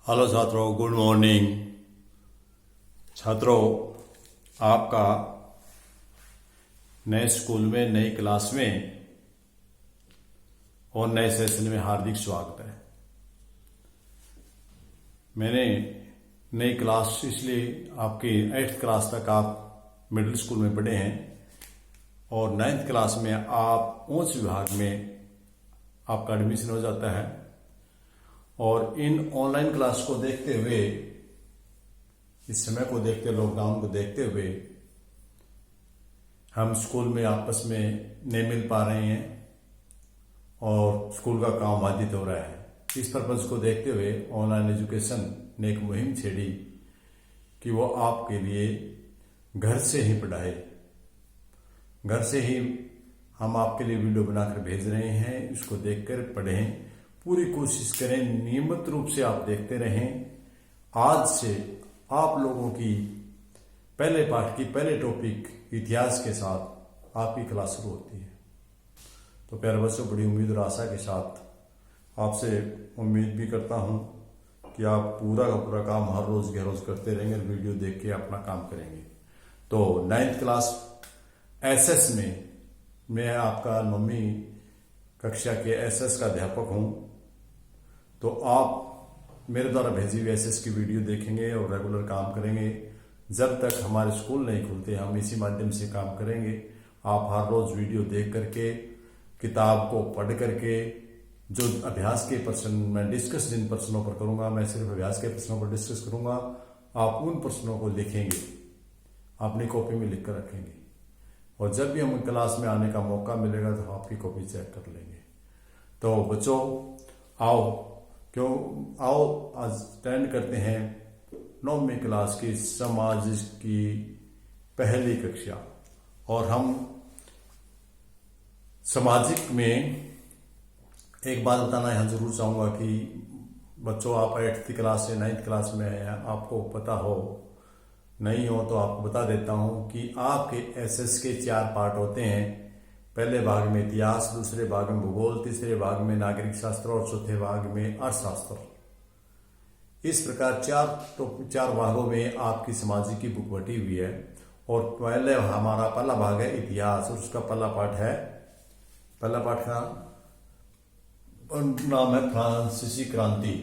Hello छात्रों, good morning. छात्रों, आपका नए स्कूल में, नई क्लास में और नए सेशन में हार्दिक स्वागत है। मैंने नई क्लास इसलिए आपकी 8th क्लास तक आप मिडिल स्कूल में पढ़े हैं और 9th क्लास में आप उच्च विभाग में आपका एडमिशन हो जाता है। और इन ऑनलाइन क्लास को देखते हुए, इस समय को देखते, लॉकडाउन को देखते हुए हम स्कूल में आपस में नहीं मिल पा रहे हैं और स्कूल का काम बाधित हो रहा है। इस पर्पज को देखते हुए ऑनलाइन एजुकेशन ने एक मुहिम छेड़ी कि वो आपके लिए घर से ही पढ़ाए। घर से ही हम आपके लिए वीडियो बनाकर भेज रहे हैं, इसको देखकर पढ़ें, पूरी कोशिश करें, नियमित रूप से आप देखते रहें। आज से आप लोगों की पहले पाठ की पहले टॉपिक इतिहास के साथ आपकी क्लास शुरू होती है। तो प्यारे बच्चों, बड़ी उम्मीद और आशा के साथ आपसे उम्मीद भी करता हूं कि आप पूरा का पूरा काम हर रोज के रोज करते रहेंगे, वीडियो देख के अपना काम करेंगे। तो 9th क्लास एसएस में मैं आपका 9वीं कक्षा के एसएस का अध्यापक हूं। तो आप मेरे द्वारा भेजी हुई एसएस की वीडियो देखेंगे और रेगुलर काम करेंगे। जब तक हमारे स्कूल नहीं खुलते हम इसी माध्यम से काम करेंगे। आप हर रोज वीडियो देख करके, किताब को पढ़ करके, जो अभ्यास के प्रश्न मैं डिस्कस जिन प्रश्नों पर करूंगा, मैं सिर्फ अभ्यास के प्रश्नों पर डिस्कस करूंगा। आप उन प्रश्नों को लिखेंगे, अपनी कॉपी में लिख कर रखेंगे और जब भी हम क्लास में आने का मौका मिलेगा तो आपकी कॉपी चेक कर लेंगे। तो बच्चों, आओ आज स्टैंड करते हैं 9वीं क्लास की समाज की पहली कक्षा। और हम सामाजिक में एक बात बताना यहाँ जरूर चाहूंगा कि बच्चों, आप 8th क्लास से 9th क्लास में हैं, आपको पता हो नहीं हो तो आपको बता देता हूं कि आपके एसएस के 4 पार्ट होते हैं। पहले भाग में इतिहास, दूसरे भाग में भूगोल, तीसरे भाग में नागरिक शास्त्र और चौथे भाग में अर्थशास्त्र। इस प्रकार 4 भागों में आपकी सामाजिक की बुक बटी हुई है। और हमारा पहला भाग है इतिहास और उसका पहला पाठ का नाम है फ्रांसीसी क्रांति।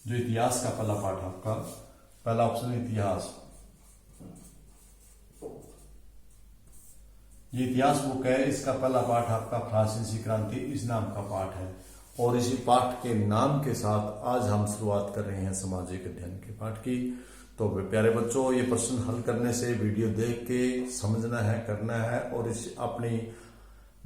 जो इतिहास का पहला पाठ है आपका, पहला ऑप्शन इतिहास। ये इतिहास बुक है, इसका पहला पाठ आपका फ्रांसीसी क्रांति इस नाम का पाठ है। और इसी पाठ के नाम के साथ आज हम शुरुआत कर रहे हैं सामाजिक अध्ययन के पाठ की। तो प्यारे बच्चों, ये प्रश्न हल करने से वीडियो देख के समझना है, करना है और इस अपनी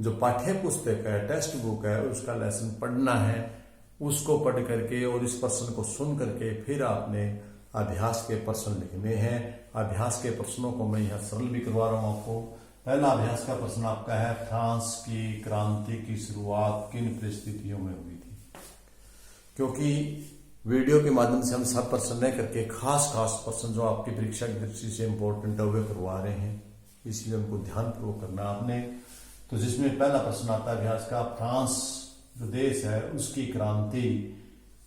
जो पाठ्य पुस्तक है, टेक्स्ट बुक है, उसका लेसन पढ़ना है। उसको पढ़ करके और इस प्रश्न को सुन करके फिर आपने अभ्यास के प्रश्न लिखने हैं। अभ्यास के प्रश्नों को मैं यहाँ सरल भी करवा रहा हूँ आपको। पहला अभ्यास का प्रश्न आपका है, फ्रांस की क्रांति की शुरुआत किन परिस्थितियों में हुई थी। क्योंकि वीडियो के माध्यम से हम सब प्रश्न नहीं करके खास प्रश्न जो आपकी परीक्षा की दृष्टि से इंपॉर्टेंट है वे करवा रहे हैं, इसलिए उनको ध्यानपूर्वक करना आपने। तो जिसमें पहला प्रश्न आता है अभ्यास का, फ्रांस जो देश है उसकी क्रांति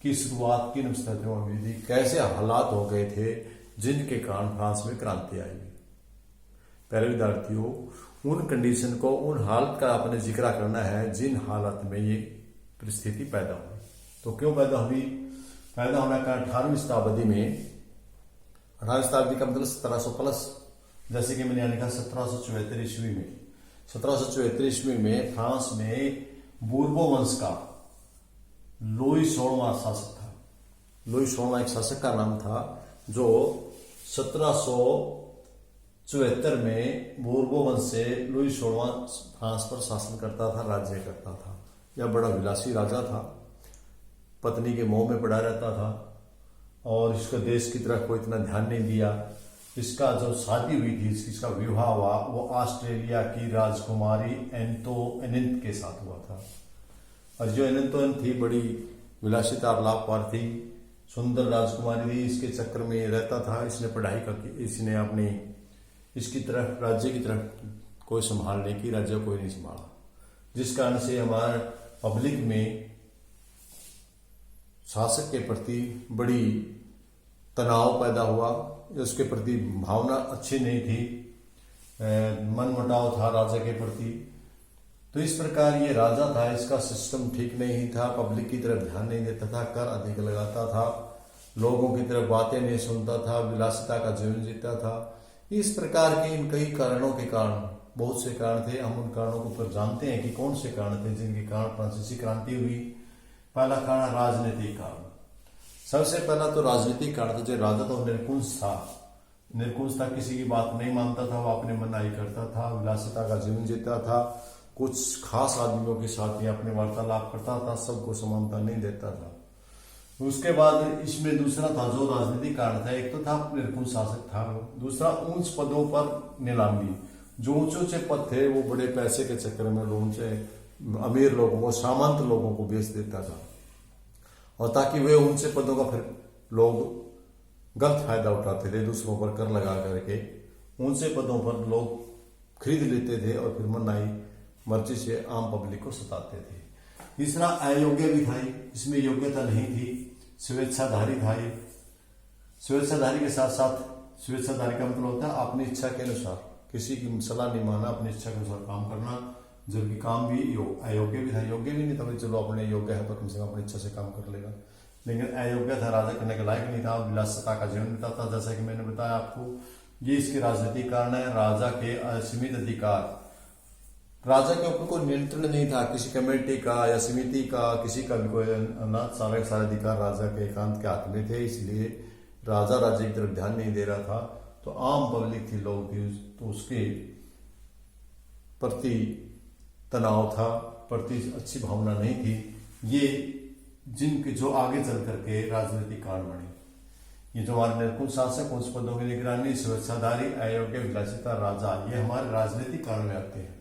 की शुरुआत किन स्थितियों में हुई थी। कैसे हालात हो गए थे जिनके कारण फ्रांस में क्रांति आई। पहले विद्यार्थियों, उन कंडीशन को, उन हालत का आपने जिक्र करना है जिन हालत में ये परिस्थिति पैदा हुई। तो क्यों पैदा हुई? पैदा होने का 18वीं शताब्दी में, 18वीं शताब्दी का मतलब 1700 प्लस, जैसे कि मैंने लिखा 1774 ईस्वी में। 1774 ईस्वी में फ्रांस में बूर्बो वंश का लुई 16वां शासक था। लुई 16वां एक शासक का नाम था जो 1774 में बूर्बो वंश से लुई 16वां फ्रांस पर शासन करता था, राज्य करता था। यह बड़ा विलासी राजा था, पत्नी के मोह में पड़ा रहता था और इसका देश की तरफ कोई इतना ध्यान नहीं दिया। इसका जो शादी हुई थी, इसका विवाह हुआ, वो ऑस्ट्रेलिया की राजकुमारी एनिंत के साथ हुआ था। और जो एनिंत थी बड़ी विलासिता लाभपार थी, सुंदर राजकुमारी थी। इसके चक्कर में रहता था। इसने पढ़ाई का, इसने अपनी इसकी तरफ, राज्य की तरफ कोई संभालने की, राज्य कोई नहीं संभाला, जिस कारण से हमारे पब्लिक में शासक के प्रति बड़ी तनाव पैदा हुआ, उसके प्रति भावना अच्छी नहीं थी, मनमुटाव था राजा के प्रति। तो इस प्रकार ये राजा था, इसका सिस्टम ठीक नहीं था, पब्लिक की तरफ ध्यान नहीं देता था, कर अधिक लगाता था, लोगों की तरफ बातें नहीं सुनता था, विलासिता का जीवन जीता था। इस प्रकार के इन कई कारणों के कारण, बहुत से कारण थे, हम उन कारणों को ऊपर जानते हैं कि कौन से कारण थे जिनके कारण फ्रांसीसी क्रांति हुई। पहला कारण राजनीतिक कारण। सबसे पहला तो राजनीतिक कारण था। जो राजा तो निरंकुश था, किसी की बात नहीं मानता था, वो अपने मनाही करता था, विलासिता का जीवन जीता था, कुछ खास आदमियों के साथ ही अपने वार्तालाप करता था, सबको समानता नहीं देता था। उसके बाद इसमें दूसरा था जो राजनीतिक कारण था, एक तो था निरंकुश शासक था, दूसरा ऊंच पदों पर नीलामी। जो ऊंचे ऊंचे पद थे वो बड़े पैसे के चक्कर में ऊंचे अमीर लोगों को, सामंत लोगों को बेच देता था, और ताकि वे ऊंचे पदों का फिर लोग गलत फायदा उठाते थे, दूसरों पर कर लगा करके ऊंचे पदों पर लोग खरीद लेते थे और फिर मनाही मर्जी से आम पब्लिक को सताते थे। तीसरा अयोग्य भी था, इसमें योग्यता नहीं थी, स्वेच्छाधारी था। स्वेच्छाधारी के साथ साथ, स्वेच्छाधारी का मतलब होता है अपनी इच्छा के अनुसार, किसी की सलाह नहीं मानना, अपनी इच्छा के अनुसार काम करना, जबकि काम भी अयोग्य भी था। योग्य भी नहीं था, चलो अपने योग्य है तो कम से कम अपनी इच्छा से काम कर लेगा, लेकिन अयोग्य था, राजा करने के लायक नहीं था, विलासिता का जीवन बिताता था। जैसा कि मैंने बताया आपको, ये इसके राजनीतिक कारण है। राजा के असीमित अधिकार, राजा के ऊपर कोई नियंत्रण नहीं था, किसी कमेटी का या समिति का, किसी का भी कोई ना, सारे अधिकार राजा के एकांत के हाथ में थे। इसलिए राजा राज्य की तरफ ध्यान नहीं दे रहा था, तो आम पब्लिक थी, लोग थी, तो उसके प्रति तनाव था, प्रति अच्छी भावना नहीं थी। ये जिनके जो आगे चल करके राजनीतिक कारण बने, ये जो हमारे निरंकुश शासक, उच्च पदों की निगरानी, स्वेच्छाधारी, अयोग्य, विलासिता, राजा, ये हमारे राजनीतिक कारण में आते हैं।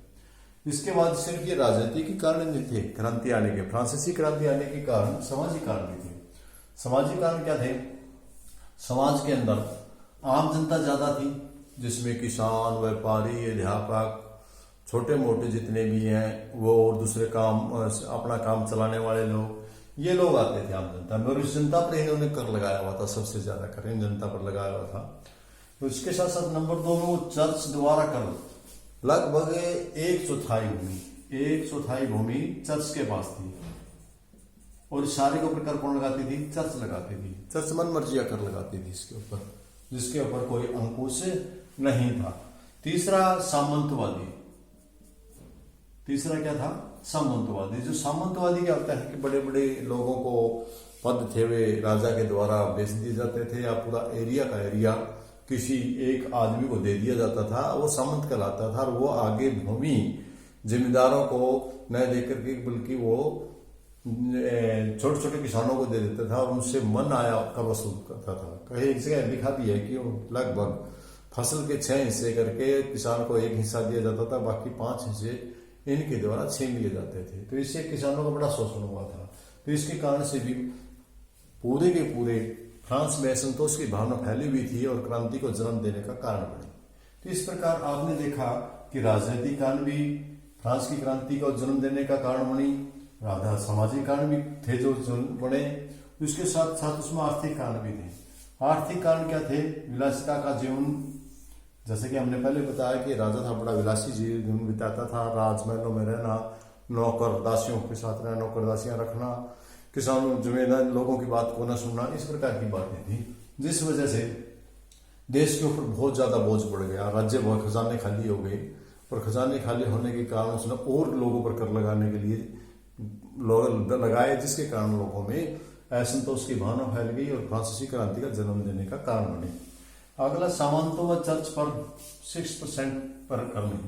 इसके बाद सिर्फ ये राजनीतिक कारण नहीं थे क्रांति आने के, फ्रांसीसी क्रांति आने के कारण सामाजिक कारण भी थे। सामाजिक कारण क्या थे? समाज के अंदर आम जनता ज्यादा थी, जिसमें किसान, व्यापारी, अध्यापक, छोटे मोटे जितने भी हैं वो, और दूसरे काम, अपना काम चलाने वाले लोग, ये लोग आते थे आम जनता में। और इस जनता पर इन्होंने कर लगाया हुआ था, सबसे ज्यादा कर इन जनता पर लगाया हुआ था। तो इसके साथ साथ नंबर 2 में वो चर्च द्वारा कर लगभग 1/4 भूमि चर्च के पास थी, और सारे के ऊपर कर कौन लगाती थी? चर्च लगाती थी। चर्च मन मर्जिया कर लगाती थी इसके ऊपर, जिसके ऊपर कोई अंकुश नहीं था। तीसरा सामंतवादी। तीसरा क्या था? सामंतवादी। जो सामंतवादी क्या होता है कि बड़े बड़े लोगों को पद थे वे राजा के द्वारा बेच दिए जाते थे, या पूरा एरिया का एरिया किसी एक आदमी को दे दिया जाता था, वो सामंत कहलाता था। और वो आगे भूमि जिम्मेदारों को न देकर के, बल्कि वो छोटे छोटे किसानों को दे देता था, और उनसे मन आया कर वसूल करता था। कहीं एक जगह लिखा भी है कि लगभग फसल के 6 हिस्से करके किसान को 1 हिस्सा दिया जाता था, बाकी 5 हिस्से इनके द्वारा छीन लिए जाते थे। तो इससे किसानों का बड़ा शोषण हुआ था। तो इसके कारण से भी पूरे के पूरे फ्रांस में असंतोष की भावना फैली हुई थी, और क्रांति को जन्म देने का कारण बनी। तो इस प्रकार आपने देखा कि राजनीतिक कारण भी फ्रांस की क्रांति को जन्म देने का कारण बनी, राधा सामाजिक कारण भी थे जो बने, उसके साथ साथ उसमें आर्थिक कारण भी थे। आर्थिक कारण क्या थे? विलासिता का जीवन। जैसे कि हमने पहले बताया कि राजा था, बड़ा विलासी जीवन बिताता था, राजमहलों में रहना, नौकर दासियों के साथ रहना, नौकर दासियां रखना, किसानों जिम्मेदार लोगों की बात को न सुनना, इस प्रकार की बातें थी, जिस वजह से देश के ऊपर बहुत ज्यादा बोझ बढ़ गया, राज्य बहुत खजाने खाली हो गए, और खजाने खाली होने के कारण उसने और लोगों पर कर लगाने के लिए लगाए, जिसके कारण लोगों में असंतोष की भावना फैल गई और फ्रांसीसी क्रांति का जन्म देने का कारण बने। अगला सामंतों व चर्च पर 6% पर कर नहीं।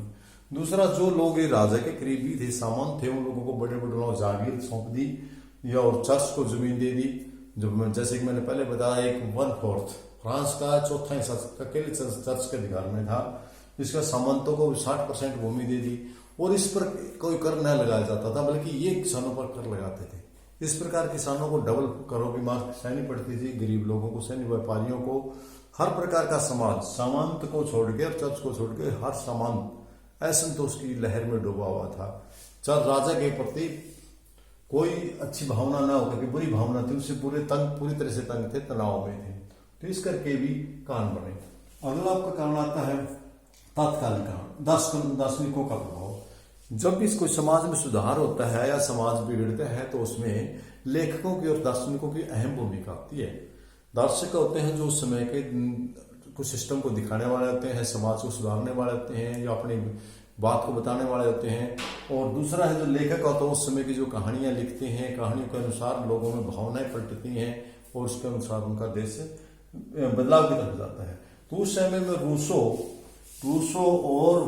दूसरा, जो लोग राजा के करीबी थे, सामंत थे, उन लोगों को बड़े बड़े लोग जागीर सौंप दी, या और चर्च को जमीन दे दी। जो जैसे कि मैंने पहले बताया, 1/4 फ्रांस का 1/4 हिस्सा अकेले चर्च के अधिकार में था। इसका सामंतों को 60% भूमि दे दी, और इस पर कोई कर न लगाया जाता था, बल्कि ये किसानों पर कर लगाते थे। इस प्रकार किसानों को डबल करों की मार सहनी पड़ती थी, गरीब लोगों को सहनी, व्यापारियों को, हर प्रकार का समाज सामंत को छोड़ के और चर्च को छोड़ के हर सामंत असंतोष की लहर में डूबा हुआ था। राजा के प्रति कोई अच्छी भावना ना होकर के बुरी भावना थी, उससे पूरी तरह से तंग थे, तनाव में थे। तो इस करके भी कारण बने। अगला आपका कारण आता है तात्कालिक कारण, दार्शनिकों का प्रभाव। जब भी कोई समाज में सुधार होता है या समाज बिगड़ता है तो उसमें लेखकों की और दार्शनिकों की अहम भूमिका होती है। दार्शनिक होते हैं जो उस समय के कुछ सिस्टम को दिखाने वाले होते हैं, समाज को सुधारने वाले होते हैं या अपनी बात को बताने वाले होते हैं। और दूसरा है जो लेखक होता है, उस समय की जो कहानियां लिखते हैं, कहानियों के अनुसार लोगों में भावनाएं पलटती हैं और उसके अनुसार उनका देश बदलाव की तरफ जाता है। तो उस समय में रूसो और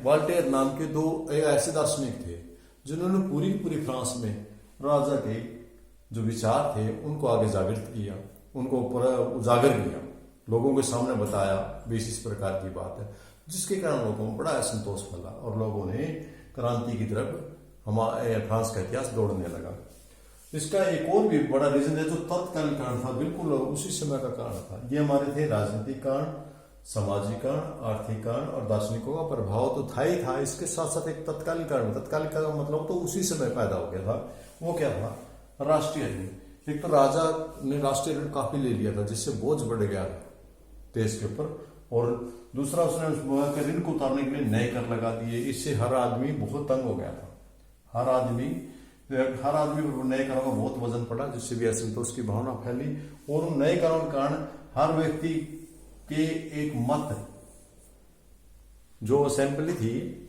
वाल्टेयर नाम के दो ऐसे दार्शनिक थे जिन्होंने पूरी फ्रांस में राजा के जो विचार थे उनको आगे जागृत किया, उनको पूरा उजागर किया, लोगों के सामने बताया भी इस प्रकार की बात है, जिसके कारण लोगों को बड़ा असंतोष फैला और लोगों ने क्रांति की तरफ हमारे फ्रांस का इतिहास दौड़ने लगा। इसका एक और भी बड़ा रीजन है जो तत्कालीन कारण था, बिल्कुल उसी समय का कारण था। ये हमारे थे राजनीतिक कारण, सामाजिक कारण, आर्थिक कारण और दार्शनिकों का प्रभाव तो था ही था। इसके साथ साथ एक तत्कालीन कारण, तत्कालीन का मतलब तो उसी समय पैदा हो गया था। वो क्या था? राष्ट्रीय ऋण। एक तो राजा ने राष्ट्रीय ऋण काफी ले लिया था जिससे बोझ बढ़ गया देश के ऊपर, और दूसरा उसने उस ऋण को उतारने के लिए नए कर लगा दिए। इससे हर आदमी बहुत तंग हो गया था। हर आदमी पर नए करों का बहुत वजन पड़ा, जिससे भी असंतोष की भावना फैली। और उन नए करों के कारण हर व्यक्ति के एक मत, जो असेंबली थी,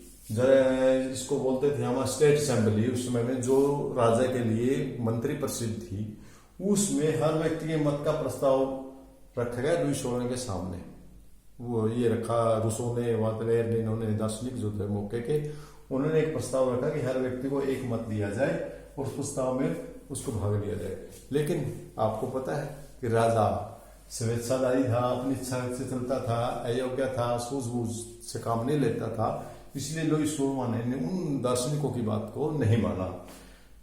इसको बोलते थे हमारा स्टेट असेंबली, उस समय में जो राजा के लिए मंत्री प्रसिद्ध थी, उसमें हर व्यक्ति के मत का प्रस्ताव रखा गया लुई सोलह के सामने। वो ये रखा रूसो ने, वाल्टेयर ने, इन्होंने दार्शनिक जो थे मौके के, उन्होंने एक प्रस्ताव रखा कि हर व्यक्ति को एक मत दिया जाए और उस प्रस्ताव में उसको भाग लिया जाए। लेकिन आपको पता है कि राजा स्वेच्छाधारी था, अपनी इच्छा से चलता था, अयोग्य था, सूझबूझ से काम नहीं लेता था। इसलिए लुई सोलह ने उन दार्शनिकों की बात को नहीं माना,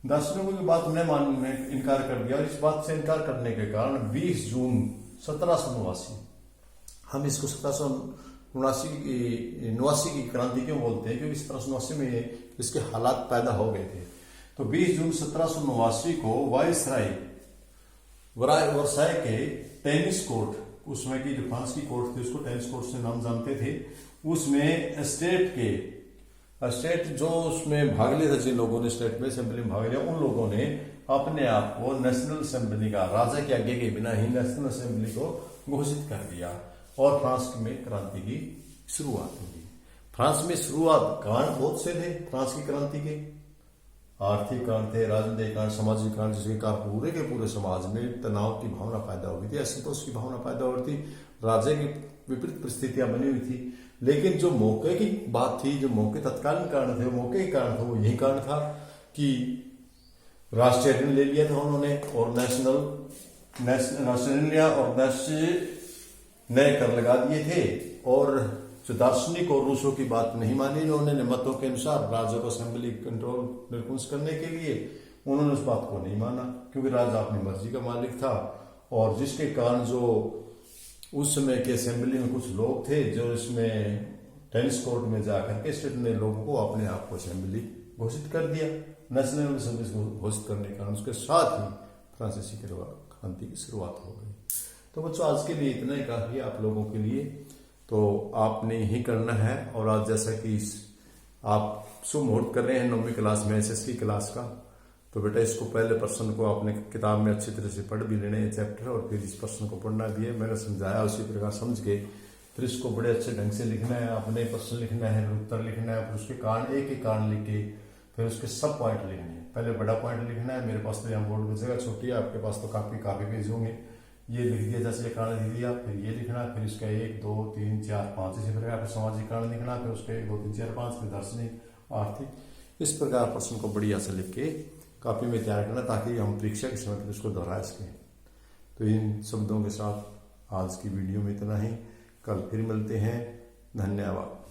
दार्शनिकों की बात नहीं मानने में इनकार कर दिया। और इस बात से इनकार करने के कारण 20 जून 1789, हम इसको 1789 की क्रांति क्यों बोलते हैं? क्योंकि 1789 में इसके हालात पैदा हो गए थे। तो 20 जून 1789 को वर्साई के टेनिस कोर्ट, उसमें की जो फ्रांस की कोर्ट थी उसको टेनिस कोर्ट से नाम जानते थे, उसमें स्टेट जो उसमें भाग लिया था, जिन लोगों ने स्टेट में असेंबली में भाग लिया, उन लोगों ने अपने आप को नेशनल असेंबली का, राजा के आगे के बिना ही नेशनल असेंबली को घोषित कर दिया और फ्रांस में क्रांति की शुरुआत होगी। फ्रांस में शुरुआत कारण बहुत से थे फ्रांस की क्रांति के। आर्थिक कारण थे, राजनीतिक कारण, सामाजिक कारण, जिसके कारण पूरे के पूरे समाज में तनाव की भावना पैदा हो गई थी, असंतोष की भावना पैदा हो रही थी, राजा की विपरीत परिस्थितियां बनी हुई थी। लेकिन जो मौके की बात थी, जो मौके तत्कालीन कारण थे, मौके के कारण था, वो यही कारण था कि राष्ट्रीय ऋण ले लिया था उन्होंने और राष्ट्रीय ऋण लिया और नए कर लगा दिए थे। और जो दार्शनिक और रूसों की बात नहीं मानी उन्होंने, मतों के अनुसार राजा को असेंबली कंट्रोल निर्कुंज करने के लिए उन्होंने उस बात को नहीं माना, क्योंकि राजा अपनी मर्जी का मालिक था। और जिसके कारण जो उस समय के असेंबली में कुछ लोग थे जो इसमें टेनिस कोर्ट में जाकर के स्टेट ने लोगों को अपने आप को असेंबली घोषित कर दिया, नेशनल असेंबली घोषित करने के कारण उसके साथ ही फ्रांसीसी क्रांति की शुरुआत हो गई। तो बच्चों आज के लिए इतना ही काफी आप लोगों के लिए, तो आपने यही करना है। और आज जैसा कि आप शुभ मुहूर्त कर रहे हैं 9वीं क्लास में एसएसटी क्लास का, तो बेटा इसको पहले प्रश्न को आपने किताब में अच्छी तरह से पढ़ भी लेने हैं चैप्टर, और फिर इस प्रश्न को पढ़ना भी है। मैंने समझाया उसी प्रकार समझ के फिर इसको बड़े अच्छे ढंग से लिखना है, अपने प्रश्न लिखना है, उत्तर लिखना है, फिर उसके कारण एक एक कारण लिख के फिर उसके सब पॉइंट लिखने हैं। पहले बड़ा पॉइंट लिखना है, मेरे पास तो यहाँ बोर्ड में जगह छोटी है, आपके पास तो काफी पेज होंगे। ये लिख दिया, जैसे ये कारण लिख दिया, फिर ये लिखना, फिर इसका 1 2 3 4 5 इसी प्रकार, फिर सामाजिक कारण लिखना, फिर उसके 1 2 3 4 5, फिर दार्शनिक, आर्थिक, इस प्रकार प्रश्न को बढ़िया से लिख के कॉपी में तैयार करना, ताकि हम परीक्षा के समय फिर उसको दोहरा सकें। तो इन शब्दों के साथ आज की वीडियो में इतना ही, कल फिर मिलते हैं। धन्यवाद।